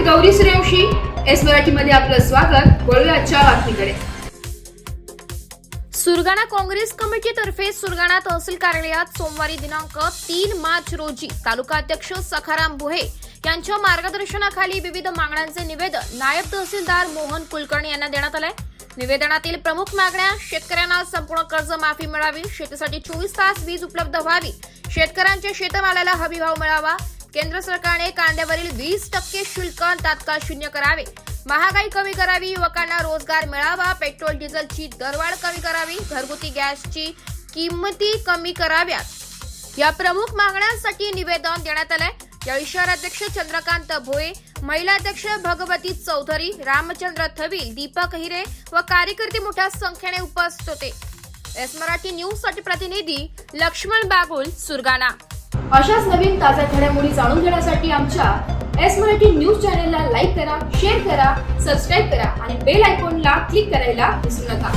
Gauri Suryavanshi. S मराठीमध्ये आपलं स्वागत. वळूया आजच्या बातमीकडे. सुरगाणा काँग्रेस कमिटीतर्फे सुरगाणा तहसील कार्यालयात सोमवारी दिनांक 3 मार्च रोजी तालुका अध्यक्ष सखाराम बुहे यांच्या मार्गदर्शनाखाली विविध मागण्यांचे निवेदन नायब तहसीलदार मोहन कुलकर्णी यांना देण्यात आले. निवेदनातील प्रमुख मागण्या: शेतकऱ्यांना संपूर्ण कर्जमाफी मिळावी, शेतीसाठी 24 तास वीज उपलब्ध व्हावी, शेतकऱ्यांच्या शेतमालाला हमीभाव मिळावा, केंद्र सरकारने कांद्यावरील 20% शुल्क तात्काळ शून्य करावे, महागाई कमी करावी, युवकांना रोजगार मिळावा, पेट्रोल डिझेलची दरवाढ कमी करावी, घरगुती गॅसची किंमती कमी कराव्यात या प्रमुख मागण्यांसाठी निवेदन देण्यात आले. यावेळी शहराध्यक्ष चंद्रकांत भोये, महिला अध्यक्ष भगवती चौधरी, रामचंद्र थविल, दीपक हिरे व कार्यकर्ते मोठ्या संख्येने उपस्थित होते. एस मराठी न्यूज साठी प्रतिनिधी लक्ष्मण बागुल, सुरगाणा. अशाच नवीन ताज्या घडामोडी जाणून घेण्यासाठी आमच्या एस मराठी न्यूज चॅनलला लाईक करा, शेअर करा, सबस्क्राईब करा आणि बेल आयकॉनला क्लिक करायला विसरू नका.